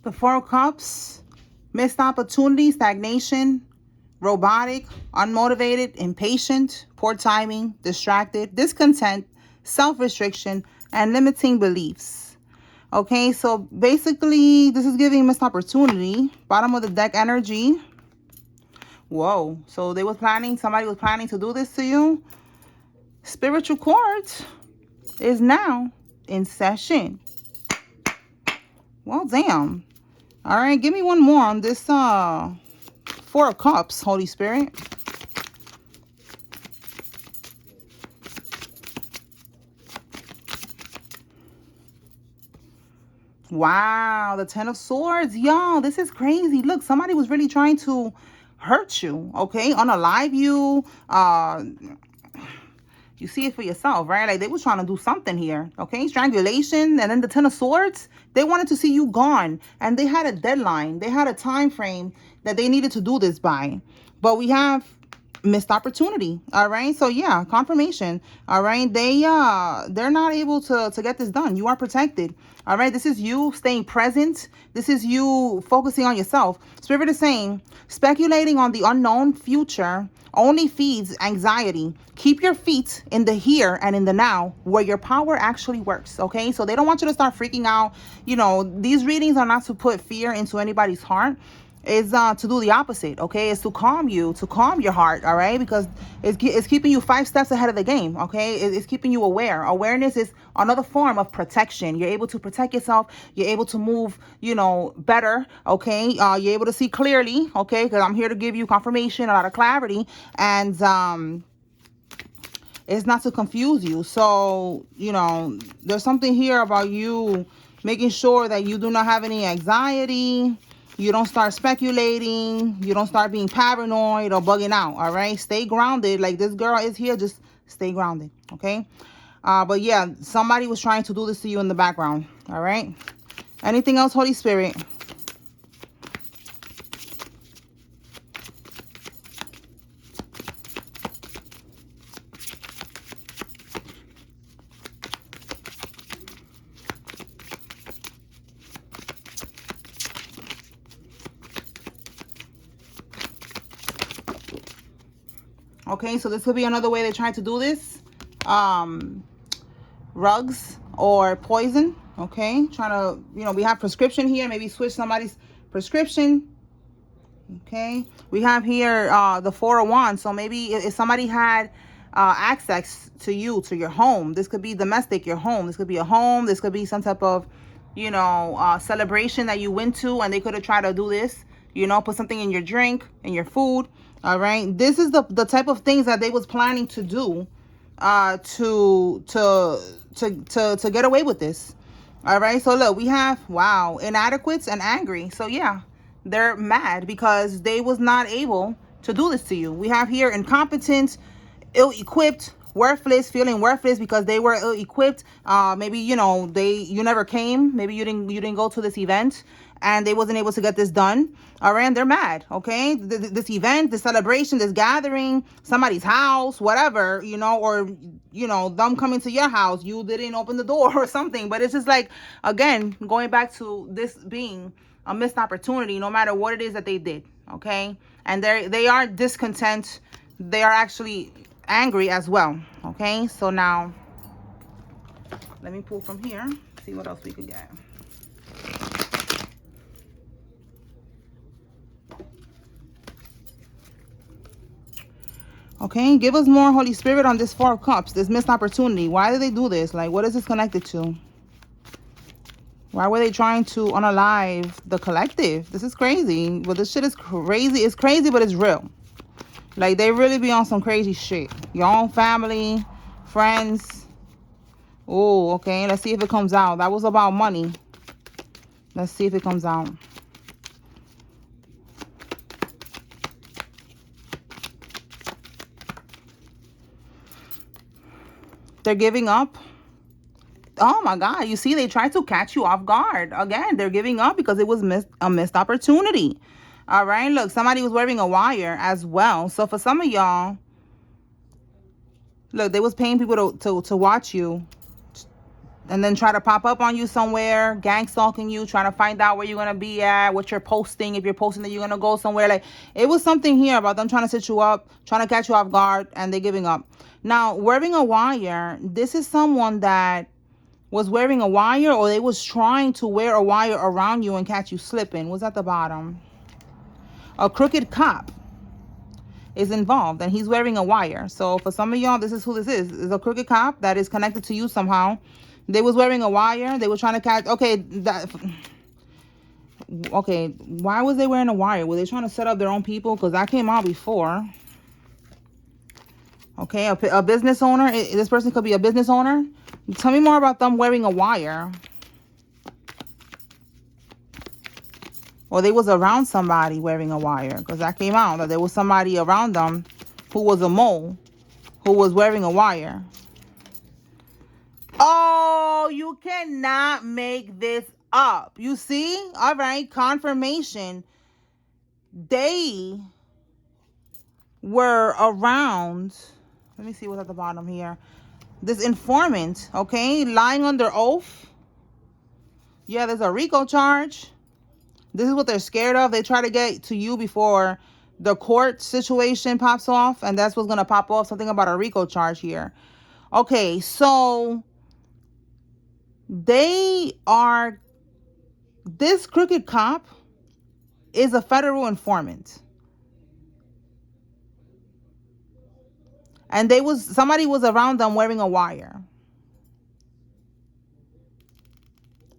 The Four of Cups, missed opportunity, stagnation, robotic, unmotivated, impatient, poor timing, distracted, discontent, self-restriction, and limiting beliefs. Okay, so basically this is giving missed opportunity. Bottom of the deck energy. Whoa, so they were planning, somebody was planning to do this to you. Spiritual court is now in session. Well, damn. All right, give me one more on this Four of Cups, Holy Spirit. Wow, the Ten of Swords. Y'all, this is crazy. Look, somebody was really trying to hurt you, okay? Unalive you. You see it for yourself, right? Like, they was trying to do something here, okay? Strangulation, and then the Ten of Swords. They wanted to see you gone, and they had a deadline. They had a time frame that they needed to do this by. But we have missed opportunity, all right? So yeah, confirmation, all right? They're not able to get this done. You are protected, all right? This is you staying present. This is you focusing on yourself. Spirit is saying, speculating on the unknown future only feeds anxiety. Keep your feet in the here and in the now, where your power actually works, okay? So they don't want you to start freaking out. You know, these readings are not to put fear into anybody's heart. Is to do the opposite, okay? It's to calm you, to calm your heart, all right? Because it's keeping you 5 steps ahead of the game, okay? It's keeping you aware. Awareness is another form of protection. You're able to protect yourself. You're able to move, you know, better, okay? You're able to see clearly, okay? Because I'm here to give you confirmation, a lot of clarity, and it's not to confuse you. So, you know, there's something here about you making sure that you do not have any anxiety. You don't start speculating. You don't start being paranoid or bugging out, all right? Stay grounded. Like this girl is here, just stay grounded, okay? But yeah, somebody was trying to do this to you in the background, all right? Anything else, Holy Spirit? Okay, so this could be another way they tried to do this. Rugs or poison. Okay, trying to, you know, we have prescription here. Maybe switch somebody's prescription. Okay, we have here the Four of Wands. So maybe if somebody had access to you, to your home, this could be domestic, your home. This could be a home. This could be some type of, you know, celebration that you went to, and they could have tried to do this. You know, put something in your drink, in your food. All right, this is the type of things that they was planning to do to get away with this. All right, so look, we have, wow, inadequates and angry. So yeah, they're mad because they was not able to do this to you. We have here incompetent, ill-equipped, worthless, feeling worthless because they were ill-equipped. Maybe, you know, you never came. Maybe you didn't go to this event, and they wasn't able to get this done. All right, and they're mad, okay? This event, this celebration, this gathering, somebody's house, whatever, you know, or, you know, them coming to your house, you didn't open the door or something. But it's just like, again, going back to this being a missed opportunity, no matter what it is that they did, okay? And they are discontent. They are actually angry as well, okay? So now, let me pull from here, see what else we could get. Okay, give us more, Holy Spirit, on this Four of Cups, this missed opportunity. Why did they do this? Like, what is this connected to? Why were they trying to unalive the collective? This is crazy. But this shit is crazy. It's crazy, but it's real. Like, they really be on some crazy shit. Your own family, friends. Oh, okay. Let's see if it comes out. That was about money. Let's see if it comes out. They're giving up. Oh my God. You see, they tried to catch you off guard. Again, they're giving up because it was a missed opportunity. All right. Look, somebody was wearing a wire as well. So for some of y'all, look, they was paying people to watch you. and then try to pop up on you somewhere, gang stalking you, trying to find out where you're going to be at, what you're posting, if you're posting that you're going to go somewhere. Like, it was something here about them trying to set you up, trying to catch you off guard, and they're giving up. Now, wearing a wire, this is someone that was wearing a wire, or they was trying to wear a wire around you and catch you slipping. What's at the bottom? A crooked cop is involved, and he's wearing a wire. So for some of y'all, this is who this is. It's a crooked cop that is connected to you somehow. They was wearing a wire. They were trying to catch. Okay, why was they wearing a wire? Were they trying to set up their own people? Because that came out before. Okay, a business owner. This person could be a business owner. Tell me more about them wearing a wire. Or they was around somebody wearing a wire, because that came out that there was somebody around them who was a mole who was wearing a wire. Oh, you cannot make this up. You see? All right, confirmation. They were around. Let me see what's at the bottom here. This informant, okay, lying under oath. Yeah, there's a RICO charge. This is what they're scared of. They try to get to you before the court situation pops off, and that's what's going to pop off. Something about a RICO charge here. Okay, so this crooked cop is a federal informant. And somebody was around them wearing a wire.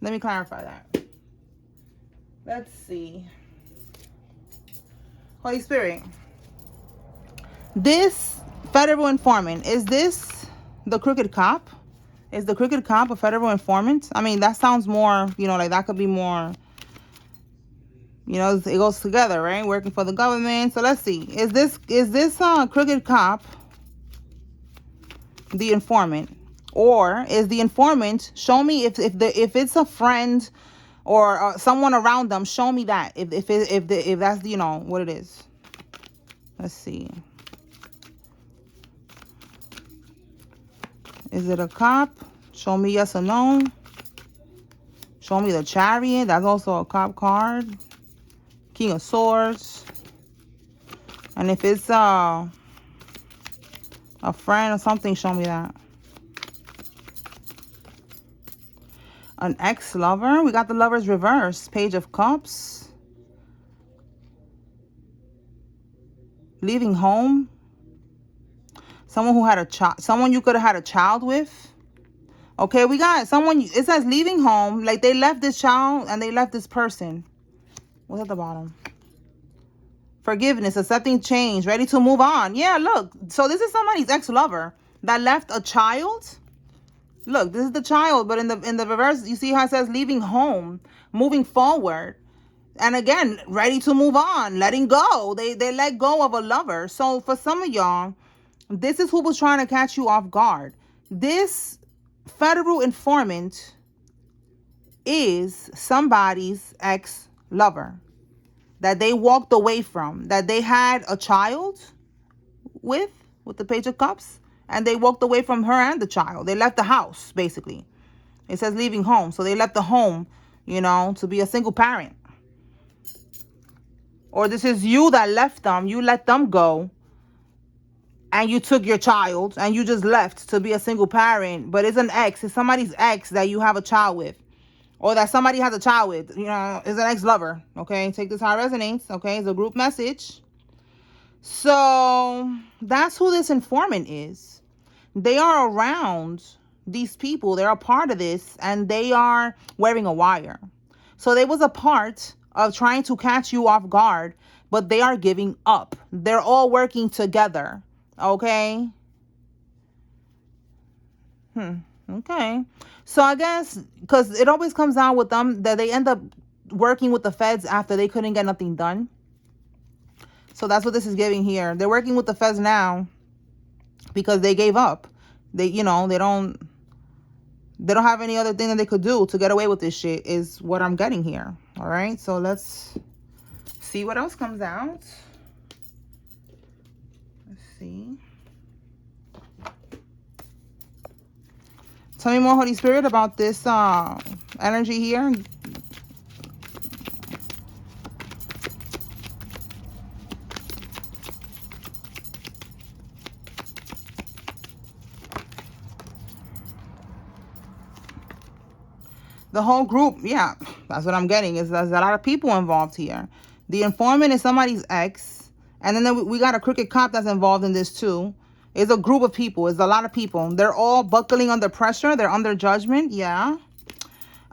Let me clarify that. Let's see. Holy Spirit. This federal informant, is this the crooked cop? Is the crooked cop a federal informant? I mean, that sounds more, like that could be more, it goes together, right? Working for the government. So let's see. Is this crooked cop the informant? Or is the informant, show me if it's a friend or someone around them, show me that if that's what it is. Let's see. Is it a cop? Show me yes or no. Show me the Chariot. That's also a cop card. King of Swords. And if it's a friend or something, show me that. An ex-lover. We got the Lover's reverse. Page of Cups. Leaving home. Someone who had a child. Someone you could have had a child with. Okay, we got someone. It says leaving home. Like they left this child and they left this person. What's at the bottom? Forgiveness. Accepting change. Ready to move on. Yeah, look. So this is somebody's ex-lover that left a child. Look, this is the child, but in the reverse, you see how it says leaving home, moving forward. And again, ready to move on, letting go. They let go of a lover. So for some of y'all, this is who was trying to catch you off guard. This federal informant is somebody's ex-lover that they walked away from, that they had a child with the Page of Cups. And they walked away from her and the child. They left the house, basically. It says leaving home. So they left the home, to be a single parent. Or this is you that left them. You let them go. And you took your child. And you just left to be a single parent. But it's an ex. It's somebody's ex that you have a child with. Or that somebody has a child with. It's an ex-lover. Okay? Take this how it resonates. Okay? It's a group message. So that's who this informant is. They are around these people. They're a part of this, and they are wearing a wire. So they was a part of trying to catch you off guard, but they are giving up. They're all working together. Okay? Okay. So I guess, because it always comes out with them that they end up working with the feds after they couldn't get nothing done. So that's what this is giving here. They're working with the feds now because they gave up. They don't have any other thing that they could do to get away with this shit is what I'm getting here. All right. So let's see what else comes out. Let's see. Tell me more, Holy Spirit, about this energy here. The whole group, yeah, that's what I'm getting, is there's a lot of people involved here. The informant is somebody's ex, and then we got a crooked cop that's involved in this too. It's a group of people. It's a lot of people. They're all buckling under pressure. They're under judgment, yeah.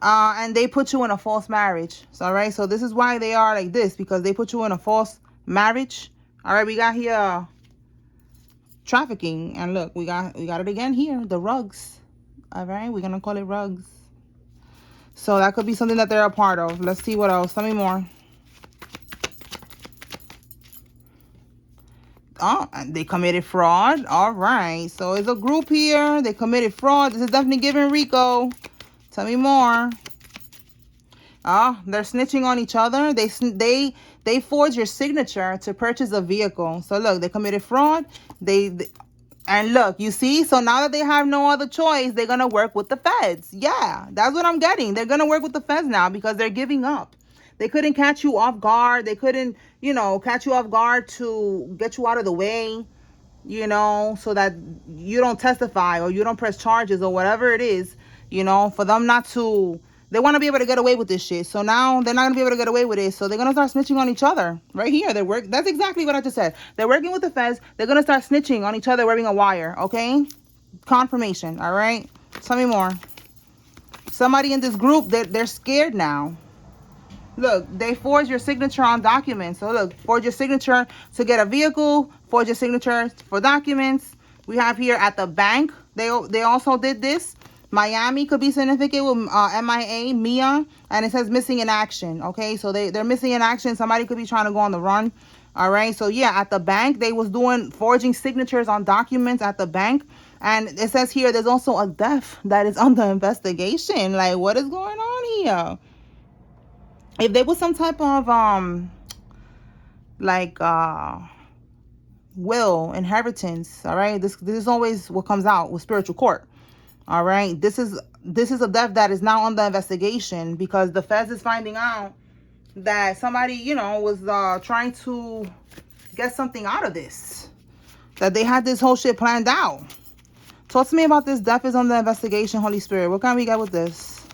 And they put you in a false marriage. So, all right, so this is why they are like this, because they put you in a false marriage. All right, we got here trafficking, and look, we got it again here, the rugs. All right, we're gonna call it rugs. So that could be something that they're a part of. Let's see what else. Tell me more. Oh, and they committed fraud. All right. So it's a group here. They committed fraud. This is definitely giving Rico. Tell me more. Oh, they're snitching on each other. They forged your signature to purchase a vehicle. So look, they committed fraud. And look, you see, so now that they have no other choice, they're going to work with the feds. Yeah, that's what I'm getting. They're going to work with the feds now because they're giving up. They couldn't catch you off guard. They couldn't, catch you off guard to get you out of the way, so that you don't testify or you don't press charges or whatever it is, for them not to. They want to be able to get away with this shit. So now they're not going to be able to get away with it. So they're going to start snitching on each other. Right here. That's exactly what I just said. They're working with the feds. They're going to start snitching on each other wearing a wire. Okay? Confirmation. All right? Tell me more. Somebody in this group, they're scared now. Look, they forged your signature on documents. So look, forge your signature to get a vehicle. Forge your signature for documents. We have here at the bank. They also did this. Miami could be significant with MIA, and it says missing in action. Okay, so they're missing in action. Somebody could be trying to go on the run. All right, so yeah, at the bank, they was forging signatures on documents at the bank. And it says here there's also a death that is under investigation. Like, what is going on here? If there was some type of will, inheritance, all right, this is always what comes out with spiritual court. All right, this is a death that is now under investigation because the feds is finding out that somebody, was trying to get something out of this, that they had this whole shit planned out. Talk to me about this death is under investigation, Holy Spirit. What can we get with this?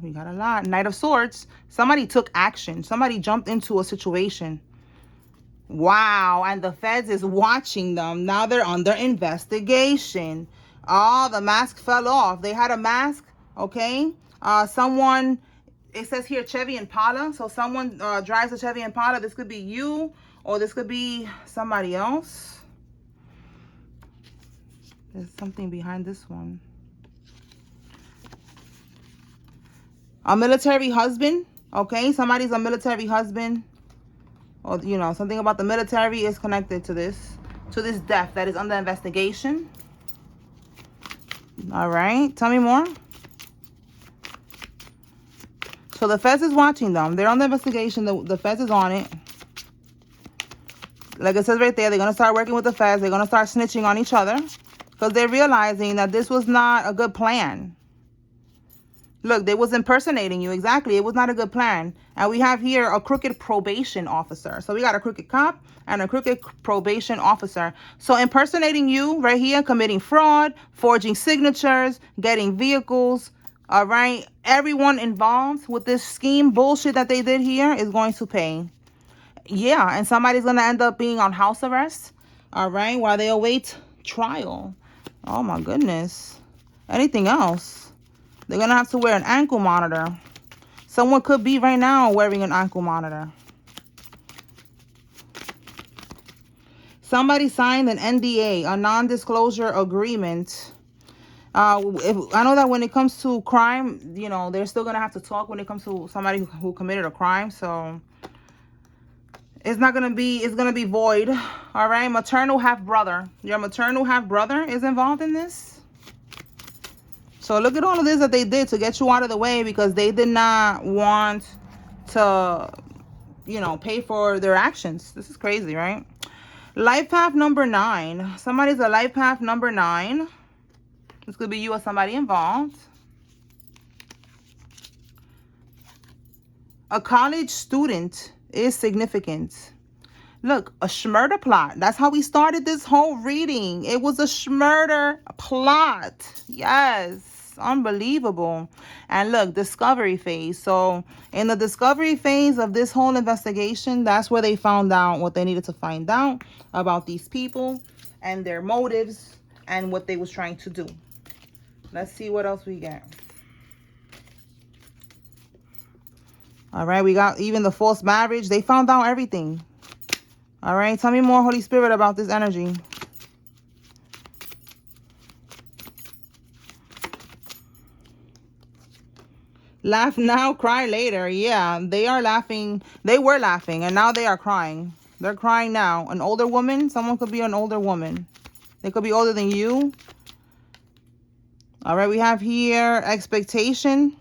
We got a lot. Knight of Swords. Somebody took action. Somebody jumped into a situation. Wow, and the feds is watching them. Now they're under investigation. Oh, the mask fell off. They had a mask, okay? Someone, it says here Chevy Impala. So someone drives a Chevy Impala. This could be you, or this could be somebody else. There's something behind this one. A military husband, okay? Somebody's a military husband. Or, something about the military is connected to this death that is under investigation. All right. Tell me more. So the feds is watching them. They're on the investigation. The feds is on it. Like it says right there, they're going to start working with the feds. They're going to start snitching on each other because they're realizing that this was not a good plan. Look, they was impersonating you. Exactly. It was not a good plan. And we have here a crooked probation officer. So we got a crooked cop and a crooked probation officer. So impersonating you right here, committing fraud, forging signatures, getting vehicles. All right. Everyone involved with this scheme bullshit that they did here is going to pay. Yeah. And somebody's going to end up being on house arrest. All right. While they await trial. Oh, my goodness. Anything else? They're going to have to wear an ankle monitor. Someone could be right now wearing an ankle monitor. Somebody signed an NDA, a non-disclosure agreement. I know that when it comes to crime, they're still going to have to talk when it comes to somebody who committed a crime. So it's going to be void. All right. Maternal half-brother. Your maternal half-brother is involved in this. So look at all of this that they did to get you out of the way because they did not want to, pay for their actions. This is crazy, right? Life path number 9. Somebody's a life path number 9. This could be you or somebody involved. A college student is significant. Look, a murder plot. That's how we started this whole reading. It was a murder plot. Yes, unbelievable. And look, discovery phase. So in the discovery phase of this whole investigation, that's where they found out what they needed to find out about these people and their motives and what they was trying to do. Let's see what else we get. All right, we got even the false marriage. They found out everything. All right, tell me more, Holy Spirit, about this energy. Laugh now, cry later. Yeah, they are laughing. They were laughing, and now they are crying. They're crying now. An older woman. Someone could be an older woman. They could be older than you. All right, we have here expectation.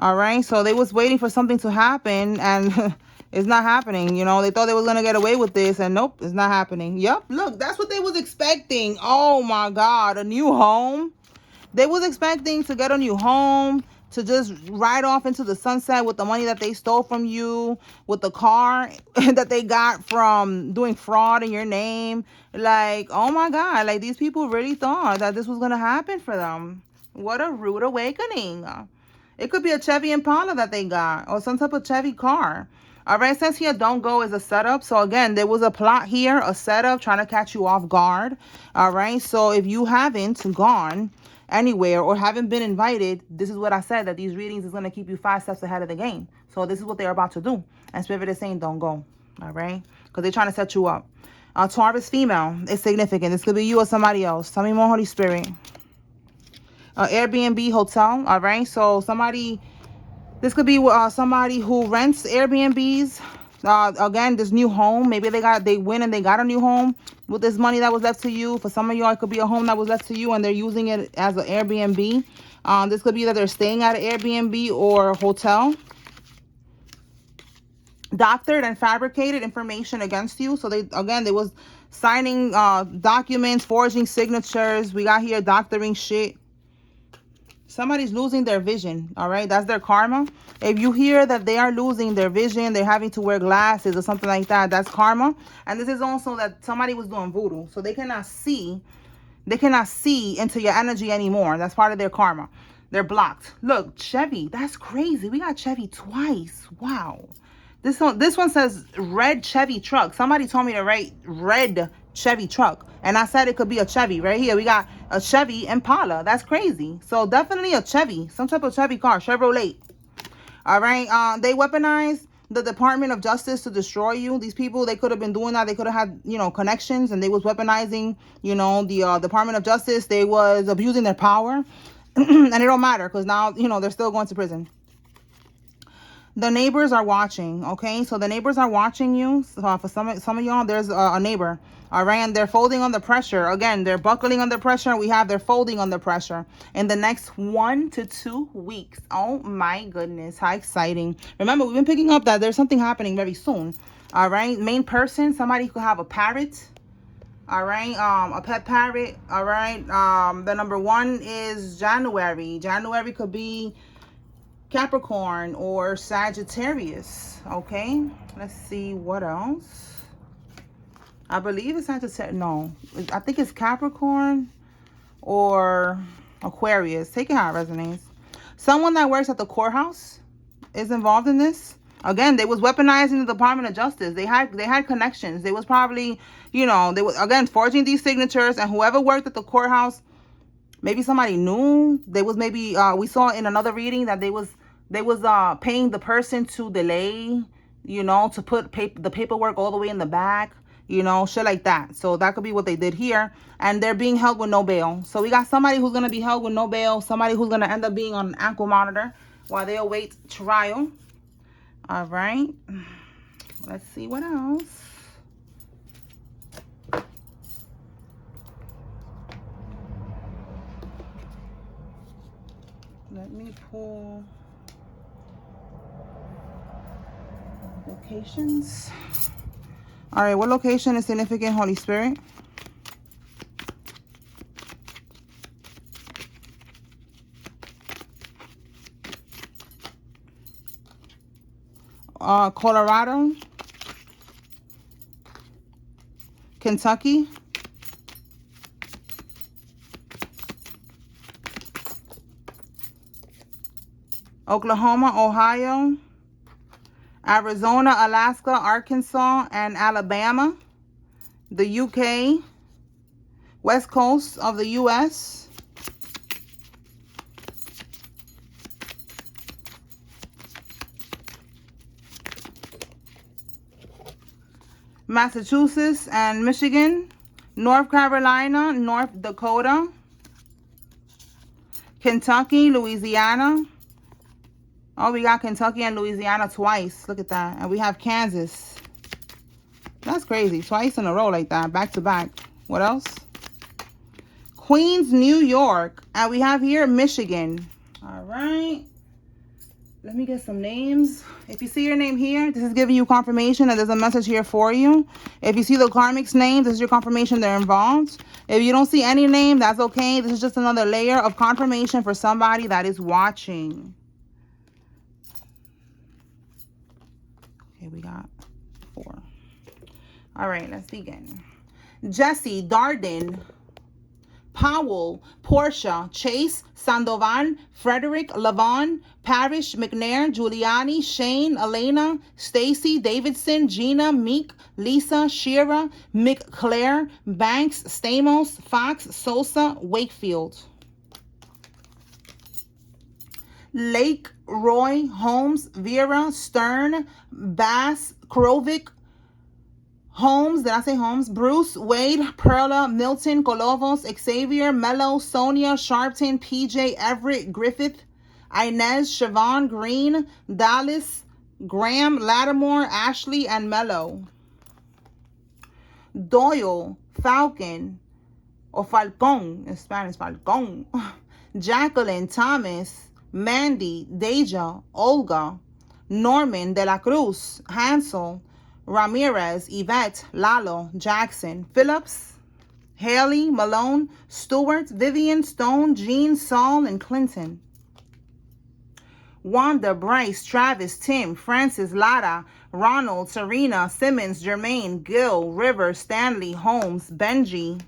All right, so they was waiting for something to happen, and it's not happening. You know, they thought they was going to get away with this, and nope, it's not happening. Yep, look, that's what they was expecting. Oh, my God, a new home. They was expecting to get a new home, to just ride off into the sunset with the money that they stole from you, with the car that they got from doing fraud in your name. Like, oh, my God, like these people really thought that this was going to happen for them. What a rude awakening. It could be a Chevy Impala that they got, or some type of Chevy car. All right, it says here, don't go is a setup. So again, there was a plot here, a setup trying to catch you off guard. All right, so if you haven't gone anywhere or haven't been invited, this is what I said, that these readings is going to keep you 5 steps ahead of the game. So this is what they're about to do. And Spirit is saying, don't go. All right, because they're trying to set you up. Taurus female is significant. This could be you or somebody else. Tell me more, Holy Spirit. Airbnb hotel. All right, so this could be somebody who rents Airbnbs. Again, this new home, maybe they win and they got a new home with this money that was left to you. For some of y'all, it could be a home that was left to you and they're using it as an Airbnb. This could be that they're staying at an Airbnb or a hotel. Doctored and fabricated information against you. So they was signing documents, forging signatures. We got here doctoring shit. Somebody's losing their vision. All right, that's their karma. If you hear that they are losing their vision, they're having to wear glasses or something like that, that's karma. And this is also that somebody was doing voodoo, so they cannot see into your energy anymore. That's part of their karma. They're blocked. Look, Chevy, that's crazy. We got Chevy twice. Wow. This one says red Chevy truck. Somebody told me to write red Chevy truck, and I said it could be a Chevy. Right here we got a Chevy Impala. That's crazy. So definitely a Chevy, some type of Chevy car, Chevrolet. All right, they weaponized the Department of Justice to destroy you. These people, they could have been doing that. They could have had, connections, and they was weaponizing, the Department of Justice. They was abusing their power. And it don't matter, because now, they're still going to prison. The neighbors are watching, okay? So the neighbors are watching you. So for some of y'all, there's a neighbor, all right? And they're folding under pressure. Again, they're buckling under pressure. We have they're folding under pressure in the next 1 to 2 weeks. Oh, my goodness. How exciting. Remember, we've been picking up that there's something happening very soon, all right? Main person, somebody who could have a parrot, all right? A pet parrot, all right? The number 1 is January. January could be Capricorn or Sagittarius. Okay, let's see what else. I believe it's Sagittarius. No, I think it's Capricorn or Aquarius. Take it how it resonates. Someone that works at the courthouse is involved in this. Again, they was weaponizing the Department of Justice. They had connections. They was probably, they was, again, forging these signatures, and whoever worked at the courthouse, maybe somebody knew. They was maybe we saw in another reading that they was paying the person to delay, to put the paperwork all the way in the back, shit like that. So that could be what they did here. And they're being held with no bail. So we got somebody who's going to be held with no bail, somebody who's going to end up being on an ankle monitor while they await trial. All right, let's see what else. Let me pull locations. All right, what location is significant, Holy Spirit? Colorado, Kentucky, Oklahoma, Ohio, Arizona, Alaska, Arkansas, and Alabama, the UK, West Coast of the US, Massachusetts and Michigan, North Carolina, North Dakota, Kentucky, Louisiana. Oh, we got Kentucky and Louisiana twice. Look at that. And we have Kansas. That's crazy. Twice in a row like that. Back to back. What else? Queens, New York. And we have here Michigan. All right. Let me get some names. If you see your name here, this is giving you confirmation that there's a message here for you. If you see the karmic's name, this is your confirmation they're involved. If you don't see any name, that's okay. This is just another layer of confirmation for somebody that is watching. Okay, we got 4. All right, let's begin. Jesse, Darden, Powell, Portia, Chase, Sandoval, Frederick, Lavon, Parrish, McNair, Giuliani, Shane, Elena, Stacy, Davidson, Gina, Meek, Lisa, Shira, McClare, Banks, Stamos, Fox, Sosa, Wakefield. Lake, Roy, Holmes, Vera, Stern, Bass, Krovic, Holmes, did I say Holmes? Bruce, Wade, Perla, Milton, Colovos, Xavier, Mello, Sonia, Sharpton, PJ, Everett, Griffith, Inez, Siobhan, Green, Dallas, Graham, Lattimore, Ashley, and Mello. Doyle, Falcon, or Falcon, in Spanish, Falcon. Jacqueline, Thomas, Mandy, Deja, Olga, Norman, De La Cruz, Hansel, Ramirez, Yvette, Lalo, Jackson, Phillips, Haley, Malone, Stewart, Vivian, Stone, Jean, Saul, and Clinton. Wanda, Bryce, Travis, Tim, Francis, Lara, Ronald, Serena, Simmons, Jermaine, Gil, River, Stanley, Holmes, Benji,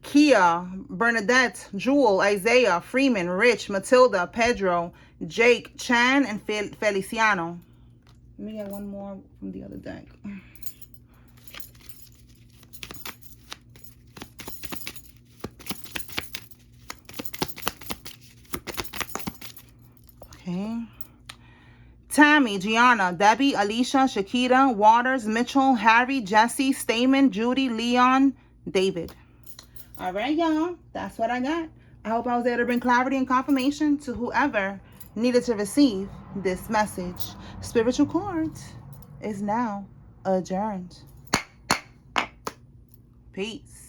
Kia, Bernadette, Jewel, Isaiah, Freeman, Rich, Matilda, Pedro, Jake, Chan, and Feliciano. Let me get one more from the other deck. Okay. Tammy, Gianna, Debbie, Alicia, Shakira, Waters, Mitchell, Harry, Jesse, Stamen, Judy, Leon, David. All right, y'all. That's what I got. I hope I was able to bring clarity and confirmation to whoever needed to receive this message. Spiritual Court is now adjourned. Peace.